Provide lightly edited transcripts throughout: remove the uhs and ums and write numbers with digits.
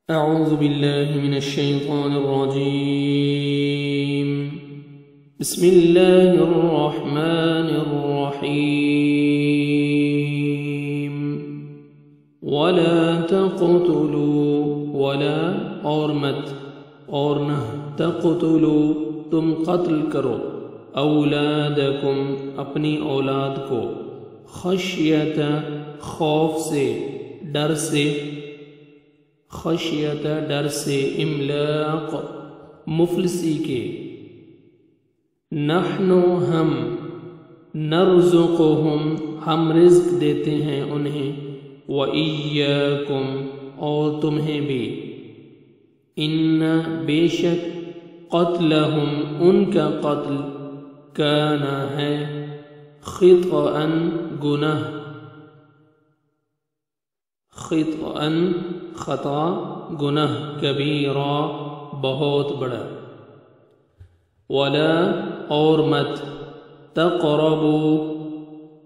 أعوذ بالله من الشيطان الرجيم. بسم الله الرحمن الرحيم. ولا تقتلوا ولا اور مت اور نہ تقتلوا تم قتل کرو اولادکم اپنی اولاد کو خشیت خوف سے ڈر سے خشیت ڈر سے املاق مفلسی کے نحن ہم نرزقہم ہم رزق دیتے ہیں انہیں وَإِيَّاكُمْ اور تمہیں بھی ان بے شک قتلہم ان کا قتل کان ہے خطأ گناہ خطأ خطا گناہ کبیرہ بہت بڑا ولا اور مت تقربوا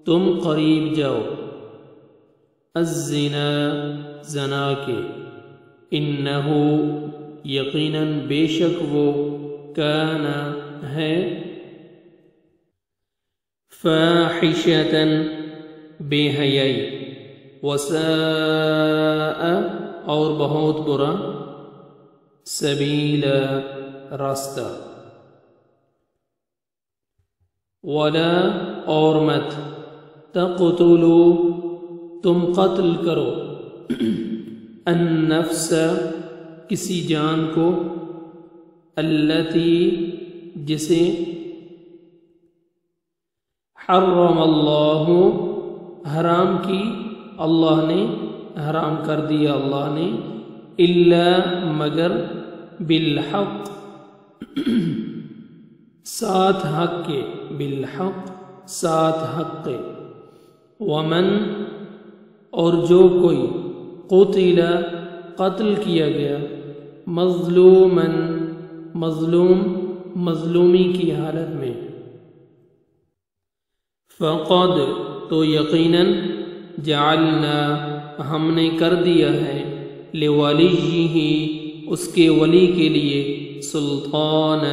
تم قریب جاؤ الزنا زنا کے انہو یقیناً بے شک وہ کان ہے فاحشۃ بے حیائی وساء اور بہت برا سبیلا راستہ ولا اور مت تقتلوا تم قتل کرو النفس کسی جان کو التی جسے حرم اللہ حرام کی اللہ نے حرام کر دیا اللہ نے الا مگر بالحق ساتھ حق کے بالحق ساتھ حق کے ومن اور جو کوئی قتل قتل کیا گیا مظلوماً مظلوم مظلومی کی حالت میں فقد تو یقیناً جعلنا ہم نے کر دیا ہے لولیہ اس کے ولی کے لیے سلطانا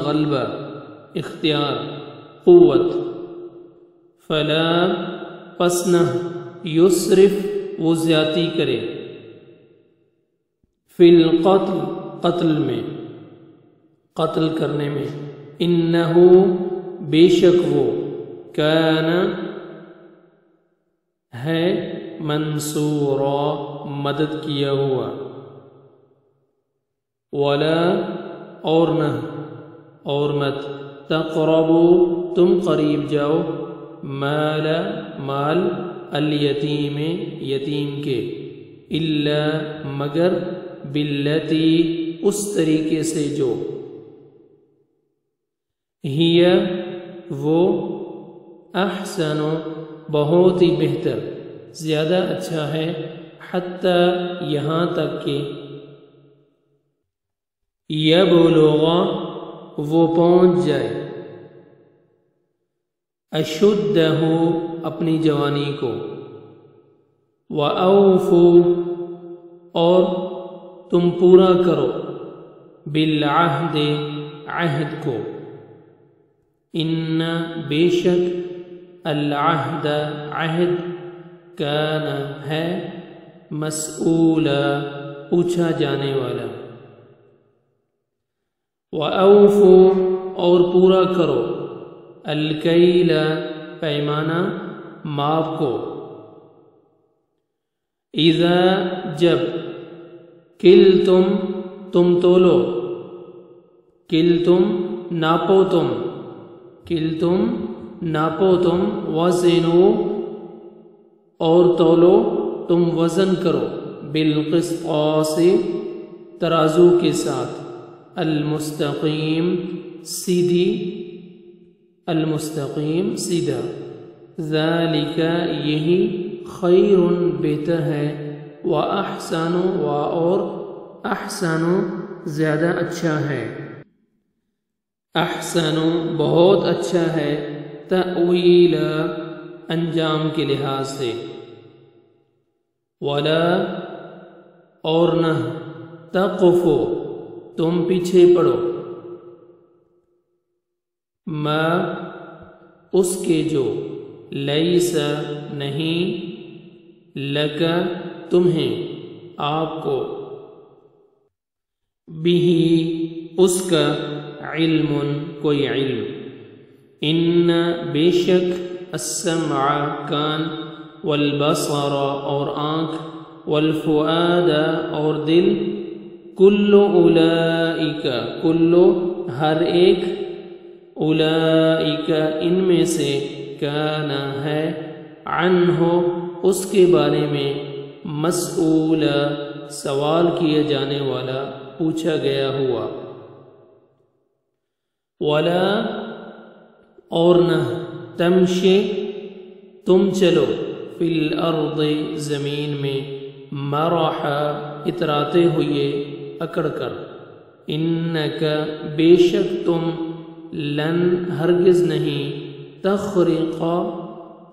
غلبہ اختیار قوت فلا پس نہ یسرف وہ زیادتی کرے فی القتل قتل میں قتل کرنے میں انہو بے شک وہ کان ہے منصورا مدد کیا ہوا ولا اور نہ اور مت تقربوا تم قریب جاؤ مال الیتیم یتیم کے الا مگر باللتی اس طریقے سے جو ہی وہ احسن بہت ہی بہتر زیادہ اچھا ہے حتی یہاں تک کہ یبلغ وہ پہنچ جائے اشدہ اپنی جوانی کو وَأَوْفُوا اور تم پورا کرو بالعہد عہد کو ان بے شک العہد عہد کان ہے مسئولا پوچھا جانے والا وَأَوْفُوا اور پورا کرو الکیل پیمانہ ماپ کو اذا جب کلتم تم تولو کلتم ناپو تم کلتم ناپو تم وزنو اور تولو تم وزن کرو بالقسطاس ترازو کے ساتھ المستقیم سیدھی المستقیم سیدھا ذالک یہی خیر بہتر ہے وَأَحْسَنُ اور احسن زیادہ اچھا ہے احسن بہت اچھا ہے تأویل انجام کے لحاظ سے ولا اور نہ تقفو تم پیچھے پڑو ما اس کے جو لیس نہیں لک تمہیں آپ کو بھی اس کا علم کوئی علم ان بے شک السمع کان والبصر اور آنکھ والفؤاد اور دل کل اولئک کل ہر ایک اولئک ان میں سے کان ہے عنہ اس کے بارے میں مسئول سوال کیا جانے والا پوچھا گیا ہوا ولا اور نہ تمشی تم چلو فی الارض زمین میں مرحا اتراتے ہوئے اکڑ کر انکا بے شک تم لن ہرگز نہیں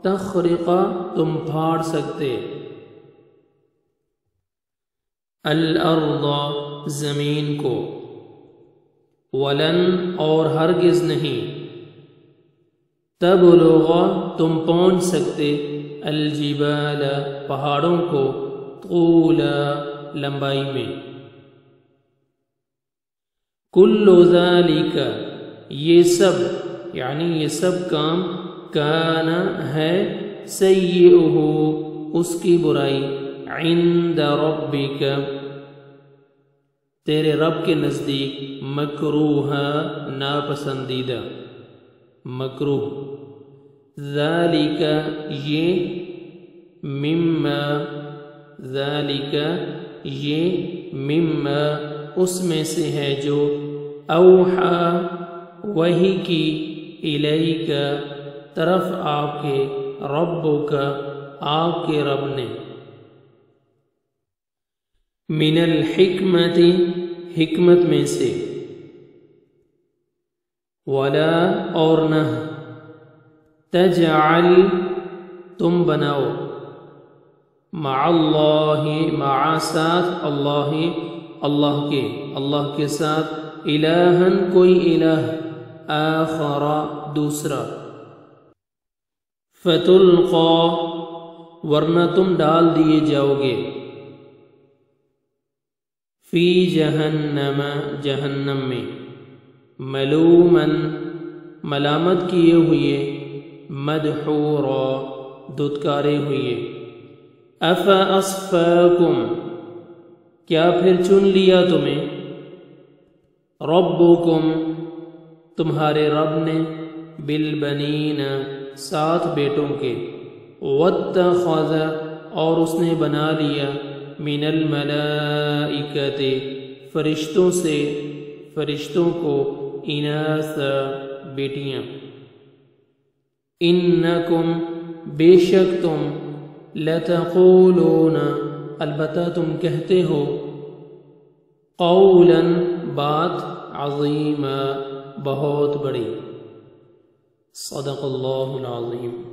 تخرقا تم پھاڑ سکتے الارض زمین کو ولن اور ہرگز نہیں تبلغ تم پہنچ سکتے الجبال پہاڑوں کو طولا لمبائی میں کل ذالک یہ سب یعنی یہ سب کام کان ہے سیئہ اس کی برائی عند ربک تیرے رب کے نزدیک مکروہ ناپسندیدہ مکروہ ذالک یہ مما ذالک یہ مما اس میں سے ہے جو اوحا وحی کی الیک طرف آپ کے ربک آپ کے رب نے من الحکمت حکمت میں سے ولا اور نہ تجعل تم بناؤ مع اللہ مع ساتھ اللہ کے ساتھ الہن کوئی الہ آخر دوسرا فتلقا ورنہ تم ڈال دیے جاؤ گے فی جہنم جہنم میں ملومن ملامت کیے ہوئے مدحورا دھتکارے ہوئے افاصفاکم کیا پھر چن لیا تمہیں ربکم تمہارے رب نے بالبنین 7 بیٹوں کے واتخذ اور اس نے بنا لیا من الملائکۃ فرشتوں سے فرشتوں کو اناث بیٹیاں انکم بے شک تم لتقولون البتہ تم کہتے ہو قولا بات عظیما بہت بڑی صدق اللہ العظیم